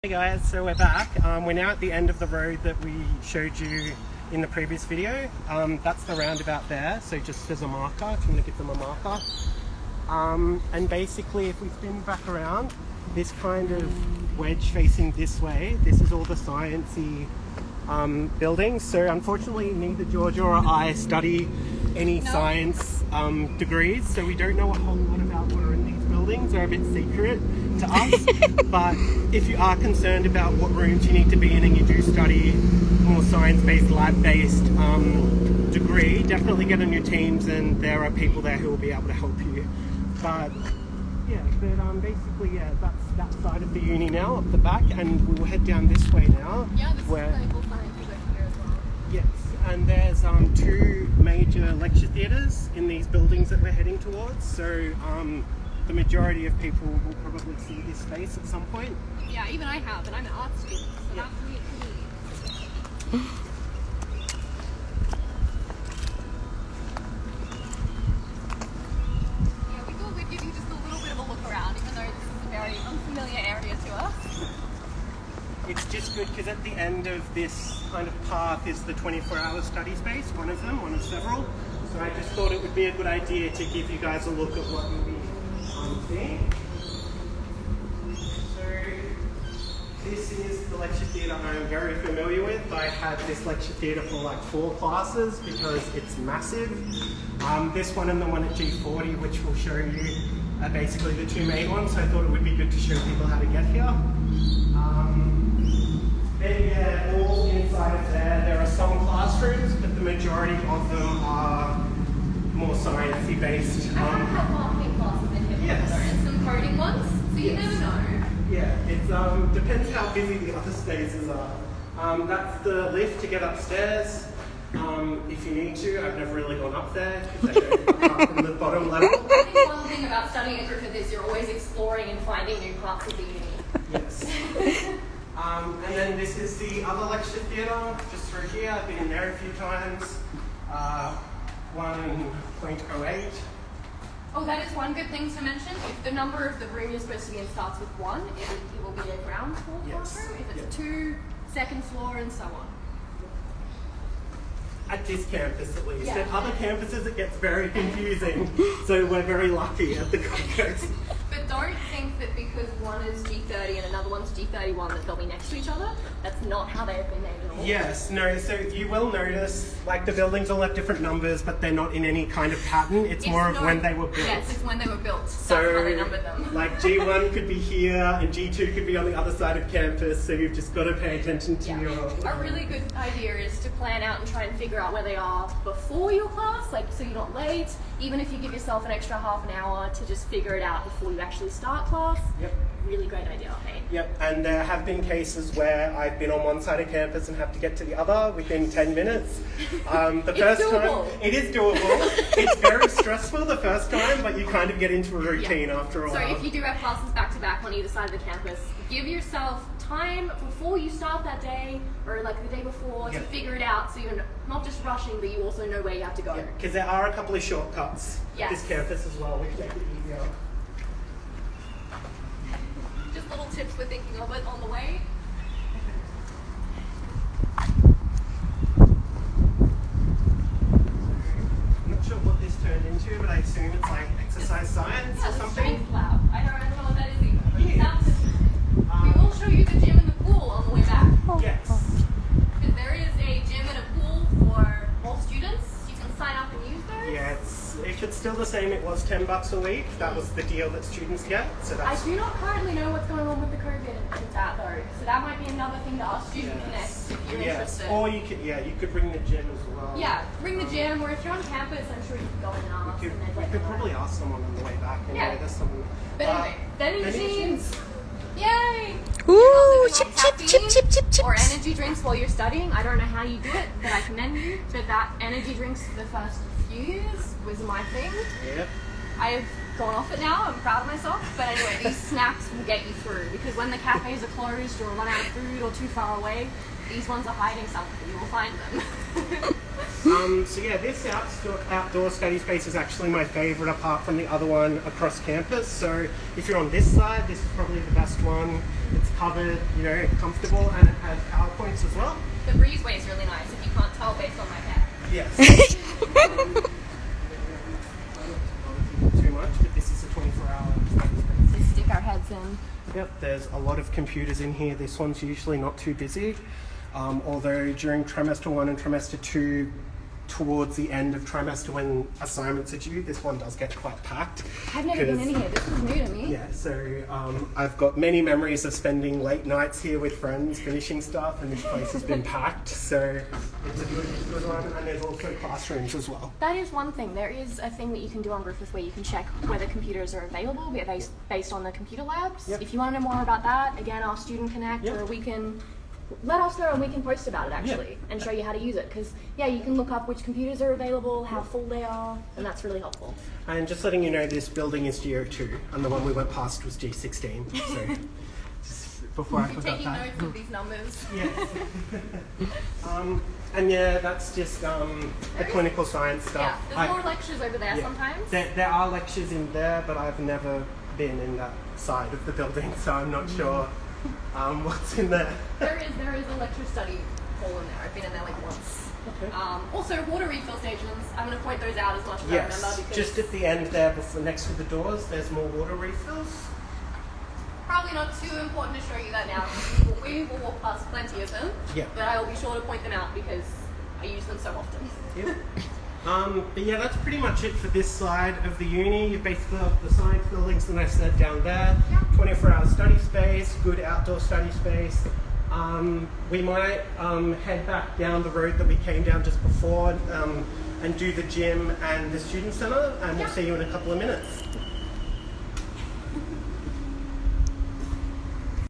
Hey guys, so we're back. We're now at the end of the road that we showed you in the previous video. That's the roundabout there, so just as a marker, if you want to give them a marker. And basically if we spin back around, this kind of wedge facing this way, this is all the sciencey buildings. So unfortunately neither Georgia or I study any science degrees, so we don't know a whole lot about what are in these buildings. They're a bit secret to us. But if you are concerned about what rooms you need to be in and you do study more science-based, lab-based degree, definitely get on your teams and there are people there who will be able to help you. But yeah, basically, yeah, that's that side of the uni now, up the back, and we will head down this way now. Yeah, this is clinical science here as well. Yes, and there's two major lecture theatres in these buildings that we're heading towards, so the majority of people will probably see this space at some point. Yeah, even I have, and I'm an art student, so that's neat for me. Yeah, we thought we'd give you just a little bit of a look around, even though this is a very unfamiliar area to us. It's just good because at the end of this kind of path is the 24-hour study space, one of them, one of several. So I just thought it would be a good idea to give you guys a look at what you'll be seeing. So this is the lecture theatre I'm very familiar with. I had this lecture theatre for like 4 classes because it's massive. This one and the one at G40, which we'll show you, are basically the 2 main ones, so I thought it would be good to show people how to get here. Then yeah, all inside of there are some classrooms, but the majority of them are more sciencey based. I haven't had marketing classes in here before, and some coding ones, so you never know. Yeah, it depends how busy the other spaces are. That's the lift to get upstairs. If you need to, I've never really gone up there because I go up from the bottom level. I think one thing about studying at Griffith is you're always exploring and finding new parts of the uni. Yes. And then this is the other lecture theatre, just through here. I've been in there a few times. 1.08. Oh, that is one good thing to mention. If the number of the room you're supposed to be in starts with 1, it will be a ground floor classroom. If it's 2, second floor, and so on. At this campus at least. Yeah. At other campuses it gets very confusing, so we're very lucky at the Gold Coast. But don't think that because one is G30 and another one's G31 that they'll be next to each other. That's not how they have been named at all. Yes, no, so you will notice, like the buildings all have different numbers, but they're not in any kind of pattern. It's more of when they were built. Yes, it's when they were built. So, that's how they numbered them. like G1 could be here and G2 could be on the other side of campus, so you've just got to pay attention to your... A really good idea is to plan out and try and figure out where they are before your class, like so you're not late, even if you give yourself an extra half an hour to just figure it out before you actually start class. Yep. Really great idea, hey? Yep, and there have been cases where I've been on one side of campus and have to get to the other within 10 minutes. The first doable. time, it is doable. It's very stressful the first time, but you kind of get into a routine after a while. So if you do have classes back to back on either side of the campus, give yourself time before you start that day, or like the day before, to figure it out so you're not just rushing, but you also know where you have to go. Because there are a couple of shortcuts at this campus as well, which make it easier. Just little tips we're thinking of it on the way. I'm not sure what this turned into, but I assume it's like exercise science or something. Strength lab. I don't know what that is either. But it sounds we will show you the gym and the pool on the way back. Yes. Because there is a gym and a pool for all students. You can sign up and use those. Yeah, if it's still the same, it was $10 a week. That was the deal that students get. So that's... I do not currently know what's going on with the COVID and that though. So that might be another thing to ask Student Connect if you're interested. Or you could bring the gym as well. Yeah, bring the gym, or if you're on campus, I'm sure you can go in and ask. We could probably ask someone on the way back. There's someone. But anyway, vending machines. Yay! Ooh, chip, chip. Or energy drinks while you're studying. I don't know how you do it, but I commend you. But that energy drinks for the first few years was my thing. Yep. I have gone off it now. I'm proud of myself. But anyway, these snacks will get you through because when the cafes are closed or run out of food or too far away, these ones are hiding something. You will find them. So yeah, this outdoor study space is actually my favourite apart from the other one across campus. So if you're on this side, this is probably the best one. It's covered, you know, comfortable, and it has PowerPoints as well. The breezeway is really nice if you can't tell based on my hair. Yes. Too much, but this is a 24-hour study space. Let's stick our heads in. Yep, there's a lot of computers in here. This one's usually not too busy. Although during trimester 1 and trimester 2, towards the end of trimester when assignments are due, this one does get quite packed. I've never been in here. This was new to me. Yeah, so I've got many memories of spending late nights here with friends finishing stuff, and this place has been packed, so it's a good one. And there's also classrooms as well. That is one thing. There is a thing that you can do on Griffith where you can check whether computers are available based on the computer labs. Yep. If you want to know more about that, again, our Student Connect, Yep. or we can let us know and we can post about it actually and show you how to use it, because yeah, you can look up which computers are available, how full they are, and that's really helpful. And just letting you know, this building is GO2, and the one we went past was G16. So just before I forgot Taking that. notes of these numbers. Yes. And yeah, that's just the clinical science stuff. Yeah, there's more lectures over there yeah. sometimes. There are lectures in there, but I've never been in that side of the building, so I'm not sure what's in there. There is a lecture study hall in there. I've been in there like once. Okay. Also, water refill stations. I'm going to point those out as much as I Yes, remember. Because just at the end there, before, next to the doors, there's more water refills. probably not too important to show you that now. We will walk past plenty of them. Yeah. But I will be sure to point them out because I use them so often. Yep. But yeah, that's pretty much it for this side of the uni. You've basically got the science buildings that I said down there. Yeah. 24-hour study space, good outdoor study space. We might head back down the road that we came down just before and do the gym and the student centre, and we'll see you in a couple of minutes.